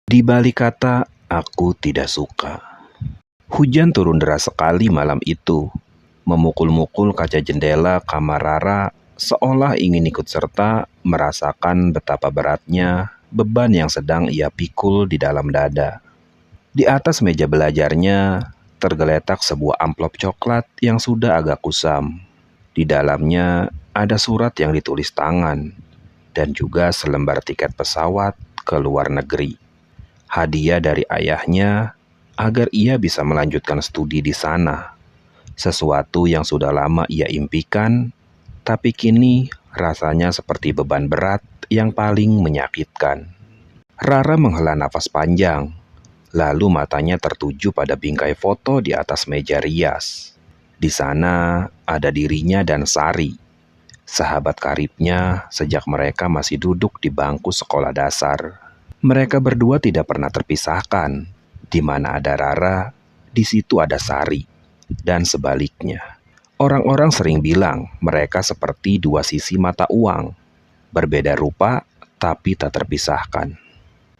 Di balik kata "aku tidak suka", hujan turun deras sekali malam itu, memukul-mukul kaca jendela kamar Rara seolah ingin ikut serta merasakan betapa beratnya beban yang sedang ia pikul di dalam dada. Di atas meja belajarnya tergeletak sebuah amplop coklat yang sudah agak kusam. Di dalamnya ada surat yang ditulis tangan dan juga selembar tiket pesawat ke luar negeri. Hadiah dari ayahnya agar ia bisa melanjutkan studi di sana. Sesuatu yang sudah lama ia impikan, tapi kini rasanya seperti beban berat yang paling menyakitkan. Rara menghela nafas panjang, lalu matanya tertuju pada bingkai foto di atas meja rias. Di sana ada dirinya dan Sari, sahabat karibnya sejak mereka masih duduk di bangku sekolah dasar. Mereka berdua tidak pernah terpisahkan. Di mana ada Rara, di situ ada Sari, dan sebaliknya. Orang-orang sering bilang mereka seperti dua sisi mata uang, berbeda rupa tapi tak terpisahkan.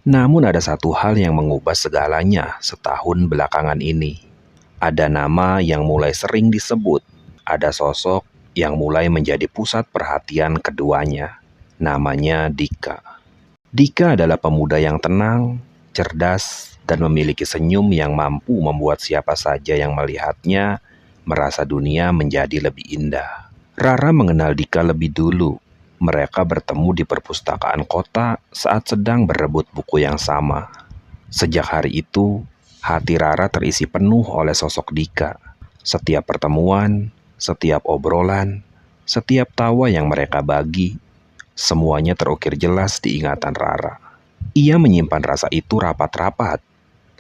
Namun ada satu hal yang mengubah segalanya setahun belakangan ini. Ada nama yang mulai sering disebut, ada sosok yang mulai menjadi pusat perhatian keduanya. Namanya Dika. Dika adalah pemuda yang tenang, cerdas, dan memiliki senyum yang mampu membuat siapa saja yang melihatnya merasa dunia menjadi lebih indah. Rara mengenal Dika lebih dulu. Mereka bertemu di perpustakaan kota saat sedang berebut buku yang sama. Sejak hari itu, hati Rara terisi penuh oleh sosok Dika. Setiap pertemuan, setiap obrolan, setiap tawa yang mereka bagi, semuanya terukir jelas di ingatan Rara. Ia menyimpan rasa itu rapat-rapat,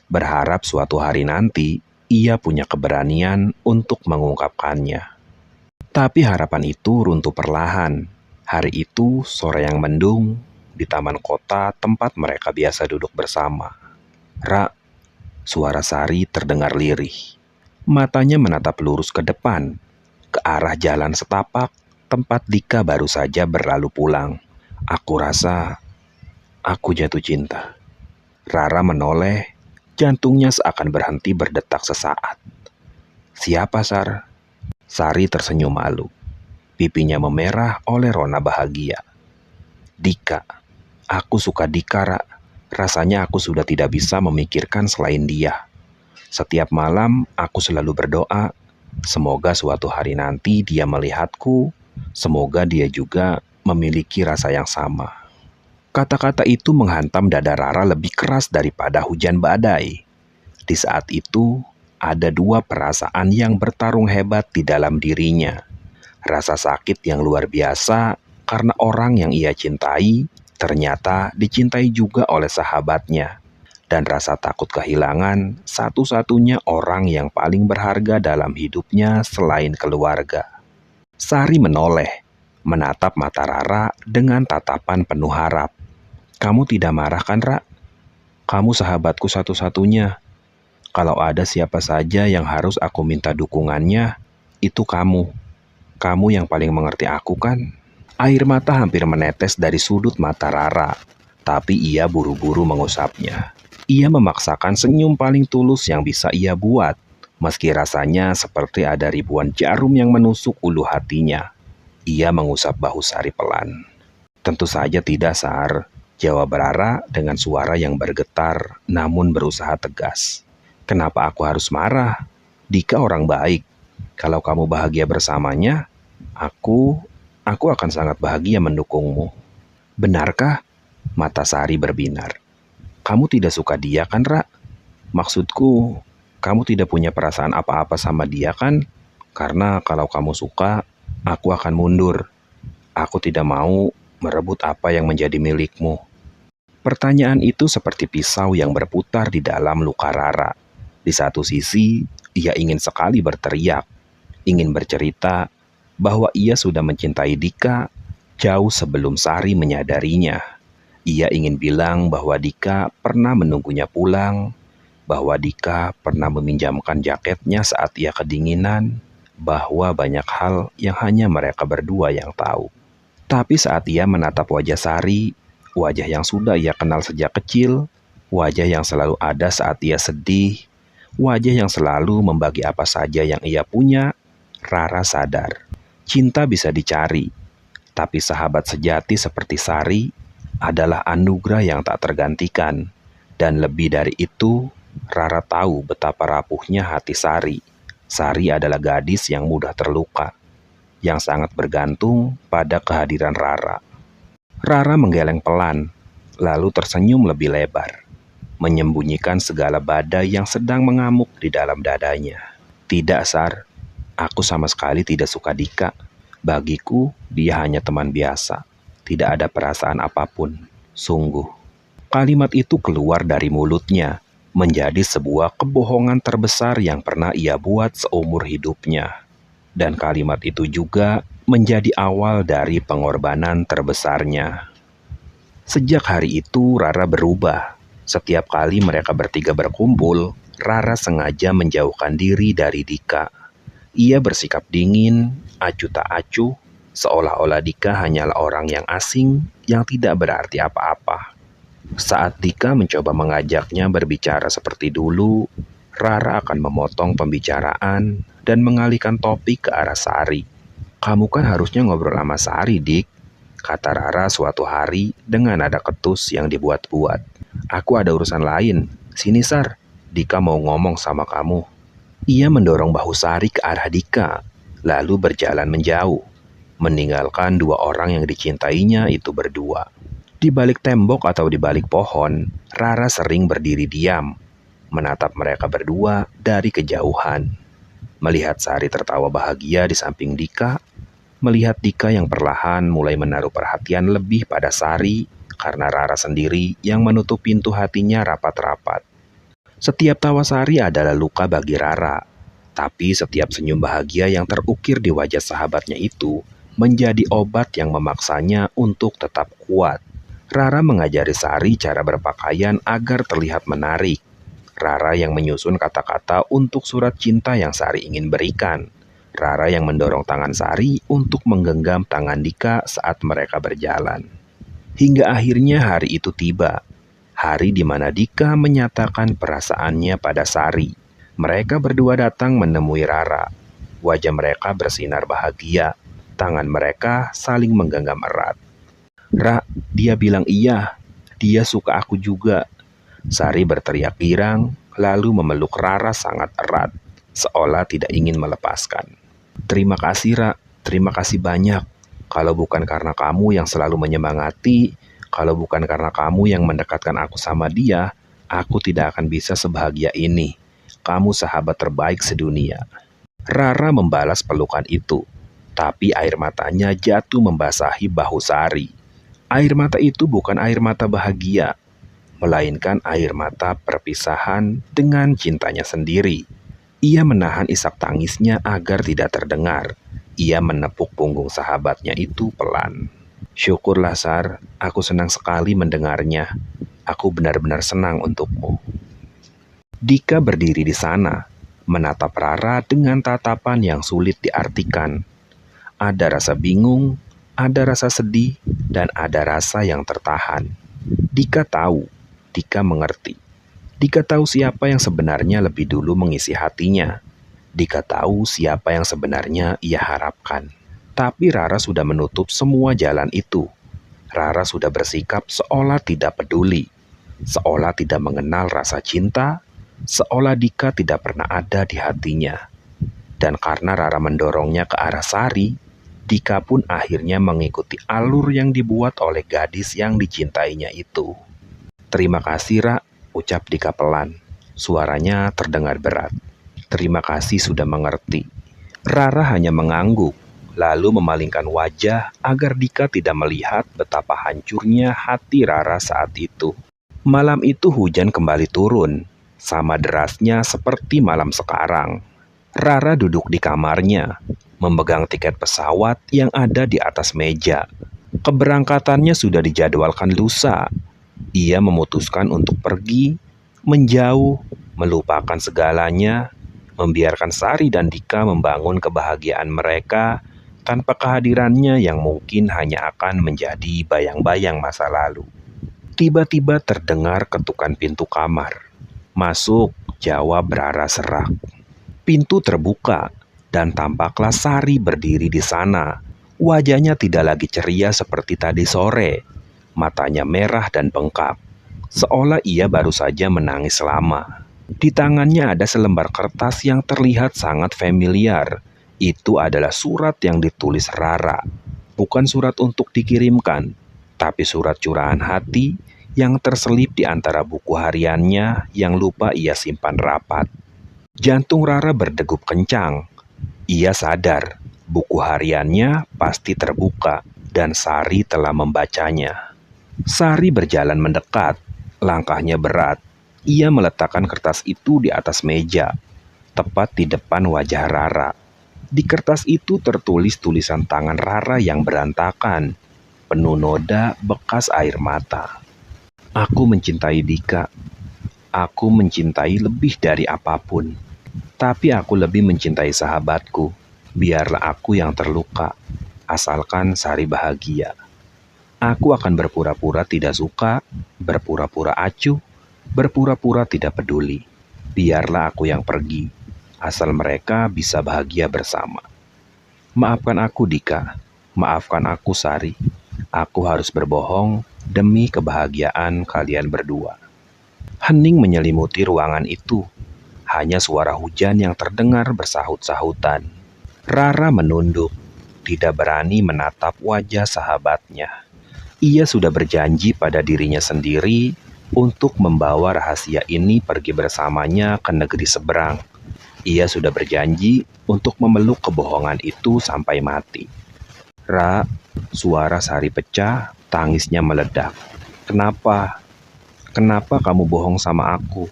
berharap suatu hari nanti ia punya keberanian untuk mengungkapkannya. Tapi harapan itu runtuh perlahan. Hari itu sore yang mendung di taman kota tempat mereka biasa duduk bersama. "Ra," suara Sari terdengar lirih. Matanya menatap lurus ke depan, ke arah jalan setapak tempat Dika baru saja berlalu pulang. "Aku rasa aku jatuh cinta." Rara menoleh, jantungnya seakan berhenti berdetak sesaat. "Siapa, Sar?" Sari tersenyum malu. Pipinya memerah oleh rona bahagia. "Dika. Aku suka Dika, Ra. Rasanya aku sudah tidak bisa memikirkan selain dia. Setiap malam aku selalu berdoa, semoga suatu hari nanti dia melihatku, semoga dia juga memiliki rasa yang sama." Kata-kata itu menghantam dada Rara lebih keras daripada hujan badai. Di saat itu, ada dua perasaan yang bertarung hebat di dalam dirinya. Rasa sakit yang luar biasa karena orang yang ia cintai ternyata dicintai juga oleh sahabatnya. Dan rasa takut kehilangan satu-satunya orang yang paling berharga dalam hidupnya selain keluarga. Sari menoleh, menatap mata Rara dengan tatapan penuh harap. "Kamu tidak marah kan, Ra? Kamu sahabatku satu-satunya. Kalau ada siapa saja yang harus aku minta dukungannya, itu kamu. Kamu yang paling mengerti aku kan?" Air mata hampir menetes dari sudut mata Rara, tapi ia buru-buru mengusapnya. Ia memaksakan senyum paling tulus yang bisa ia buat, meski rasanya seperti ada ribuan jarum yang menusuk ulu hatinya. Ia mengusap bahu Sari pelan. "Tentu saja tidak, Sar," jawab Rara dengan suara yang bergetar namun berusaha tegas. "Kenapa aku harus marah? Dika orang baik. Kalau kamu bahagia bersamanya, aku akan sangat bahagia mendukungmu." "Benarkah?" Mata Sari berbinar. "Kamu tidak suka dia kan, Ra? Maksudku, kamu tidak punya perasaan apa-apa sama dia kan? Karena kalau kamu suka, aku akan mundur. Aku tidak mau merebut apa yang menjadi milikmu." Pertanyaan itu seperti pisau yang berputar di dalam luka Rara. Di satu sisi, ia ingin sekali berteriak, ingin bercerita bahwa ia sudah mencintai Dika jauh sebelum Sari menyadarinya. Ia ingin bilang bahwa Dika pernah menunggunya pulang, bahwa Dika pernah meminjamkan jaketnya saat ia kedinginan, bahwa banyak hal yang hanya mereka berdua yang tahu. Tapi saat ia menatap wajah Sari, wajah yang sudah ia kenal sejak kecil, Wajah yang selalu ada saat ia sedih, wajah yang selalu membagi apa saja yang ia punya. Rara sadar, cinta bisa dicari, tapi sahabat sejati seperti Sari adalah anugerah yang tak tergantikan. Dan lebih dari itu, Rara tahu betapa rapuhnya hati Sari. Sari adalah gadis yang mudah terluka, yang sangat bergantung pada kehadiran Rara. Rara menggeleng pelan, lalu tersenyum lebih lebar, menyembunyikan segala badai yang sedang mengamuk di dalam dadanya. Tidak, Sar. Aku sama sekali tidak suka Dika. Bagiku, dia hanya teman biasa. Tidak ada perasaan apapun. Sungguh. Kalimat itu keluar dari mulutnya, menjadi sebuah kebohongan terbesar yang pernah ia buat seumur hidupnya. Dan kalimat itu juga menjadi awal dari pengorbanan terbesarnya. Sejak hari itu, Rara berubah. Setiap kali mereka bertiga berkumpul, Rara sengaja menjauhkan diri dari Dika. Ia bersikap dingin, acuh tak acuh, seolah-olah Dika hanyalah orang yang asing yang tidak berarti apa-apa. Saat Dika mencoba mengajaknya berbicara seperti dulu, Rara akan memotong pembicaraan dan mengalihkan topik ke arah Sari. "Kamu kan harusnya ngobrol sama Sari, Dik," kata Rara suatu hari dengan nada ketus yang dibuat-buat. "Aku ada urusan lain. Sini, Sar. Dika mau ngomong sama kamu." Ia mendorong bahu Sari ke arah Dika, lalu berjalan menjauh, meninggalkan dua orang yang dicintainya itu berdua. Di balik tembok atau di balik pohon, Rara sering berdiri diam, menatap mereka berdua dari kejauhan. Melihat Sari tertawa bahagia di samping Dika, melihat Dika yang perlahan mulai menaruh perhatian lebih pada Sari karena Rara sendiri yang menutup pintu hatinya rapat-rapat. Setiap tawa Sari adalah luka bagi Rara, tapi setiap senyum bahagia yang terukir di wajah sahabatnya itu menjadi obat yang memaksanya untuk tetap kuat. Rara mengajari Sari cara berpakaian agar terlihat menarik. Rara yang menyusun kata-kata untuk surat cinta yang Sari ingin berikan. Rara yang mendorong tangan Sari untuk menggenggam tangan Dika saat mereka berjalan. Hingga akhirnya hari itu tiba. Hari di mana Dika menyatakan perasaannya pada Sari. Mereka berdua datang menemui Rara. Wajah mereka bersinar bahagia. Tangan mereka saling menggenggam erat. "Ra, dia bilang iya. Dia suka aku juga." Sari berteriak girang, lalu memeluk Rara sangat erat, seolah tidak ingin melepaskan. "Terima kasih, Ra. Terima kasih banyak. Kalau bukan karena kamu yang selalu menyemangati, kalau bukan karena kamu yang mendekatkan aku sama dia, aku tidak akan bisa sebahagia ini. Kamu sahabat terbaik sedunia." Rara membalas pelukan itu, tapi air matanya jatuh membasahi bahu Sari. Air mata itu bukan air mata bahagia, melainkan air mata perpisahan dengan cintanya sendiri. Ia menahan isak tangisnya agar tidak terdengar. Ia menepuk punggung sahabatnya itu pelan. "Syukurlah, Sar, aku senang sekali mendengarnya. Aku benar-benar senang untukmu." Dika berdiri di sana, menatap Rara dengan tatapan yang sulit diartikan. Ada rasa bingung, ada rasa sedih, dan ada rasa yang tertahan. Dika tahu, Dika mengerti. Dika tahu siapa yang sebenarnya lebih dulu mengisi hatinya. Dika tahu siapa yang sebenarnya ia harapkan. Tapi Rara sudah menutup semua jalan itu. Rara sudah bersikap seolah tidak peduli, seolah tidak mengenal rasa cinta, seolah Dika tidak pernah ada di hatinya. Dan karena Rara mendorongnya ke arah Sari, Dika pun akhirnya mengikuti alur yang dibuat oleh gadis yang dicintainya itu. "Terima kasih, Ra," ucap Dika pelan. Suaranya terdengar berat. "Terima kasih sudah mengerti." Rara hanya mengangguk, lalu memalingkan wajah agar Dika tidak melihat betapa hancurnya hati Rara saat itu. Malam itu hujan kembali turun, sama derasnya seperti malam sekarang. Rara duduk di kamarnya, memegang tiket pesawat yang ada di atas meja. Keberangkatannya sudah dijadwalkan lusa. Ia memutuskan untuk pergi, menjauh, melupakan segalanya, membiarkan Sari dan Dika membangun kebahagiaan mereka tanpa kehadirannya yang mungkin hanya akan menjadi bayang-bayang masa lalu. Tiba-tiba terdengar ketukan pintu kamar. "Masuk," jawab Rara serak. Pintu terbuka dan tampaklah Sari berdiri di sana. Wajahnya tidak lagi ceria seperti tadi sore. Matanya merah dan bengkak, seolah ia baru saja menangis lama. Di tangannya ada selembar kertas yang terlihat sangat familiar. Itu adalah surat yang ditulis Rara. Bukan surat untuk dikirimkan, tapi surat curahan hati yang terselip di antara buku hariannya yang lupa ia simpan rapat. Jantung Rara berdegup kencang. Ia sadar buku hariannya pasti terbuka dan Sari telah membacanya. Sari berjalan mendekat, langkahnya berat. Ia meletakkan kertas itu di atas meja, tepat di depan wajah Rara. Di kertas itu tertulis tulisan tangan Rara yang berantakan, penuh noda bekas air mata. "Aku mencintai Dika. Aku mencintai lebih dari apapun. Tapi aku lebih mencintai sahabatku. Biarlah aku yang terluka, asalkan Sari bahagia. Aku akan berpura-pura tidak suka, berpura-pura acuh, berpura-pura tidak peduli. Biarlah aku yang pergi, asal mereka bisa bahagia bersama. Maafkan aku, Dika. Maafkan aku, Sari. Aku harus berbohong demi kebahagiaan kalian berdua." Hening menyelimuti ruangan itu. Hanya suara hujan yang terdengar bersahut-sahutan. Rara menunduk, tidak berani menatap wajah sahabatnya. Ia sudah berjanji pada dirinya sendiri untuk membawa rahasia ini pergi bersamanya ke negeri seberang. Ia sudah berjanji untuk memeluk kebohongan itu sampai mati. "Ra," suara Sari pecah, tangisnya meledak. "Kenapa? Kenapa kamu bohong sama aku?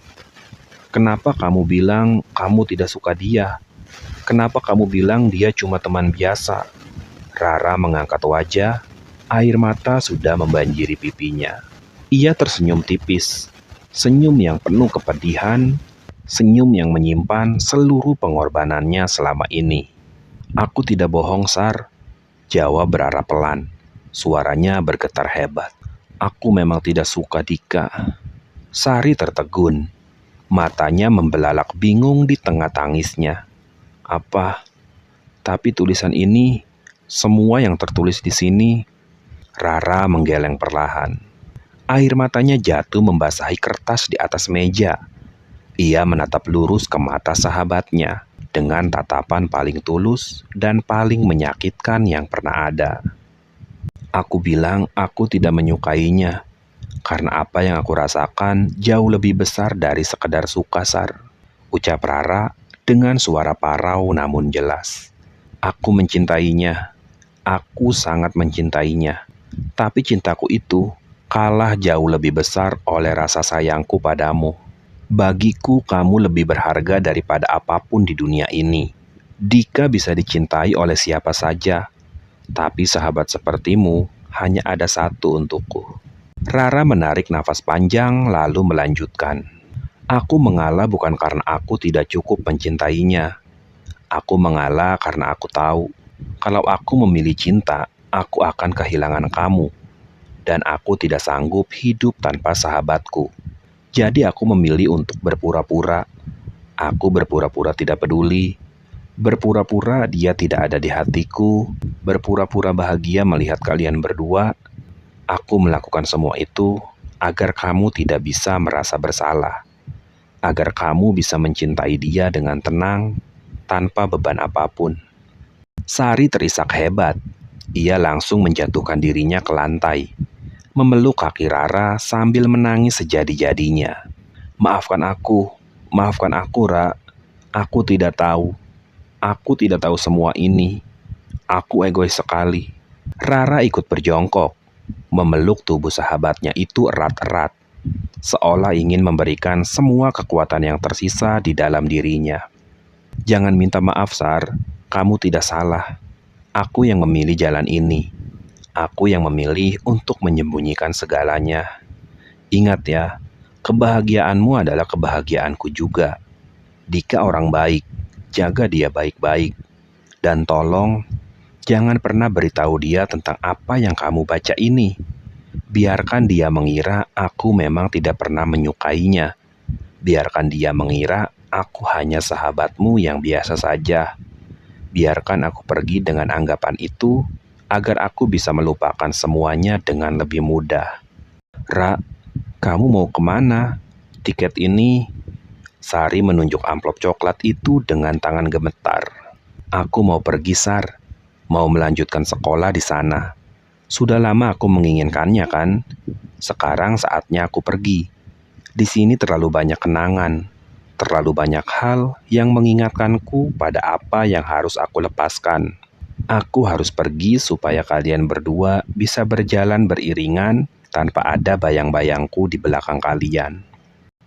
Kenapa kamu bilang kamu tidak suka dia? Kenapa kamu bilang dia cuma teman biasa?" Rara mengangkat wajah, air mata sudah membanjiri pipinya. Ia tersenyum tipis, senyum yang penuh kepedihan, senyum yang menyimpan seluruh pengorbanannya selama ini. "Aku tidak bohong, Sar," jawab Rara pelan. Suaranya bergetar hebat. "Aku memang tidak suka Dika." Sari tertegun. Matanya membelalak bingung di tengah tangisnya. "Apa? Tapi tulisan ini, semua yang tertulis di sini." Rara menggeleng perlahan. Air matanya jatuh membasahi kertas di atas meja. Ia menatap lurus ke mata sahabatnya dengan tatapan paling tulus dan paling menyakitkan yang pernah ada. "Aku bilang aku tidak menyukainya, karena apa yang aku rasakan jauh lebih besar dari sekedar suka, Sar," ucap Rara dengan suara parau namun jelas. "Aku mencintainya. Aku sangat mencintainya. Tapi cintaku itu kalah jauh lebih besar oleh rasa sayangku padamu. Bagiku kamu lebih berharga daripada apapun di dunia ini. Dika bisa dicintai oleh siapa saja, tapi sahabat sepertimu hanya ada satu untukku." Rara menarik nafas panjang lalu melanjutkan. "Aku mengalah bukan karena aku tidak cukup mencintainya. Aku mengalah karena aku tahu, kalau aku memilih cinta, aku akan kehilangan kamu. Dan aku tidak sanggup hidup tanpa sahabatku. Jadi aku memilih untuk berpura-pura. Aku berpura-pura tidak peduli. Berpura-pura dia tidak ada di hatiku. Berpura-pura bahagia melihat kalian berdua. Aku melakukan semua itu agar kamu tidak bisa merasa bersalah. Agar kamu bisa mencintai dia dengan tenang, tanpa beban apapun." Sari terisak hebat. Ia langsung menjatuhkan dirinya ke lantai, memeluk kaki Rara sambil menangis sejadi-jadinya. Maafkan aku, Ra. Aku tidak tahu. Aku tidak tahu semua ini. Aku egois sekali." Rara ikut berjongkok, memeluk tubuh sahabatnya itu erat-erat, seolah ingin memberikan semua kekuatan yang tersisa di dalam dirinya. "Jangan minta maaf, Sar. Kamu tidak salah. Aku yang memilih jalan ini. Aku yang memilih untuk menyembunyikan segalanya. Ingat ya, kebahagiaanmu adalah kebahagiaanku juga. Dika orang baik, jaga dia baik-baik. Dan tolong, jangan pernah beritahu dia tentang apa yang kamu baca ini. Biarkan dia mengira aku memang tidak pernah menyukainya. Biarkan dia mengira aku hanya sahabatmu yang biasa saja. Biarkan aku pergi dengan anggapan itu, agar aku bisa melupakan semuanya dengan lebih mudah. Ra, kamu mau kemana? Tiket ini. Sari menunjuk amplop coklat itu dengan tangan gemetar. Aku mau pergi, Sar. Mau melanjutkan sekolah di sana. Sudah lama aku menginginkannya kan? Sekarang saatnya aku pergi. Di sini terlalu banyak kenangan, terlalu banyak hal yang mengingatkanku pada apa yang harus aku lepaskan. Aku harus pergi supaya kalian berdua bisa berjalan beriringan tanpa ada bayang-bayangku di belakang kalian.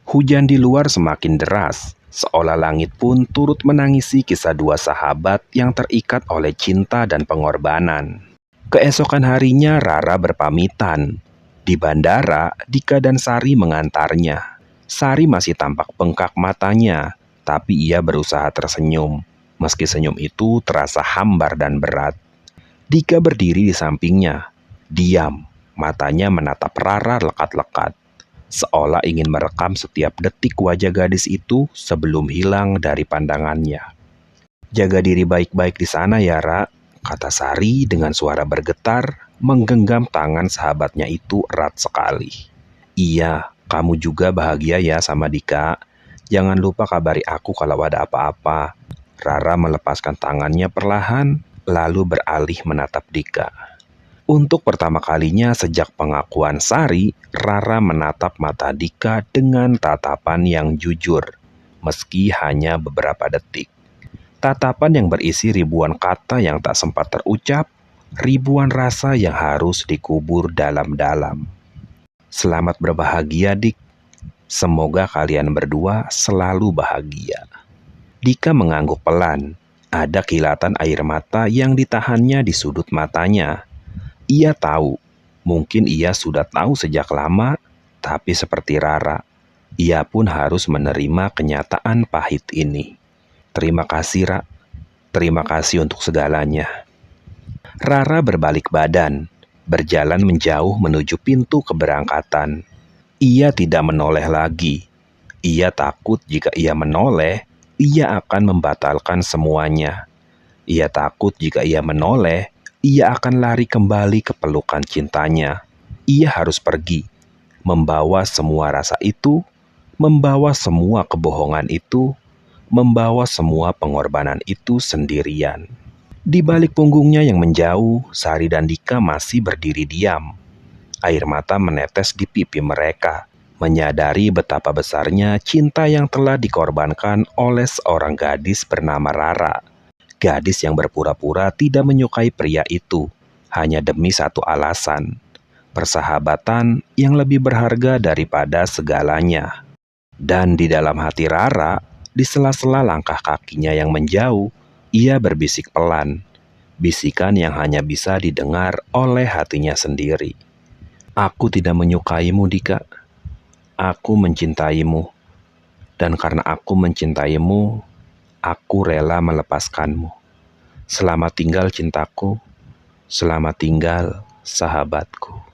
Hujan di luar semakin deras, seolah langit pun turut menangisi kisah dua sahabat yang terikat oleh cinta dan pengorbanan. Keesokan harinya Rara berpamitan. Di bandara, Dika dan Sari mengantarnya. Sari masih tampak bengkak matanya, tapi ia berusaha tersenyum. Meski senyum itu terasa hambar dan berat. Dika berdiri di sampingnya, diam, matanya menatap Rara lekat-lekat, seolah ingin merekam setiap detik wajah gadis itu sebelum hilang dari pandangannya. Jaga diri baik-baik di sana ya, Ra, kata Sari dengan suara bergetar, menggenggam tangan sahabatnya itu erat sekali. Iya, kamu juga bahagia ya sama Dika. Jangan lupa kabari aku kalau ada apa-apa. Rara melepaskan tangannya perlahan, lalu beralih menatap Dika. Untuk pertama kalinya sejak pengakuan Sari, Rara menatap mata Dika dengan tatapan yang jujur, meski hanya beberapa detik. Tatapan yang berisi ribuan kata yang tak sempat terucap, ribuan rasa yang harus dikubur dalam-dalam. Selamat berbahagia, Dik. Semoga kalian berdua selalu bahagia. Dika mengangguk pelan. Ada kilatan air mata yang ditahannya di sudut matanya. Ia tahu, mungkin ia sudah tahu sejak lama, tapi seperti Rara, ia pun harus menerima kenyataan pahit ini. Terima kasih, Ra. Terima kasih untuk segalanya. Rara berbalik badan, berjalan menjauh menuju pintu keberangkatan. Ia tidak menoleh lagi. Ia takut jika ia menoleh, ia akan membatalkan semuanya. Ia takut jika ia menoleh, ia akan lari kembali ke pelukan cintanya. Ia harus pergi, membawa semua rasa itu, membawa semua kebohongan itu, membawa semua pengorbanan itu sendirian. Di balik punggungnya yang menjauh, Sari dan Dika masih berdiri diam. Air mata menetes di pipi mereka, menyadari betapa besarnya cinta yang telah dikorbankan oleh seorang gadis bernama Rara. Gadis yang berpura-pura tidak menyukai pria itu, hanya demi satu alasan, persahabatan yang lebih berharga daripada segalanya. Dan di dalam hati Rara, di sela-sela langkah kakinya yang menjauh, ia berbisik pelan, bisikan yang hanya bisa didengar oleh hatinya sendiri. Aku tidak menyukaimu, Dika. Aku mencintaimu. Dan karena aku mencintaimu, aku rela melepaskanmu. Selamat tinggal cintaku. Selamat tinggal sahabatku.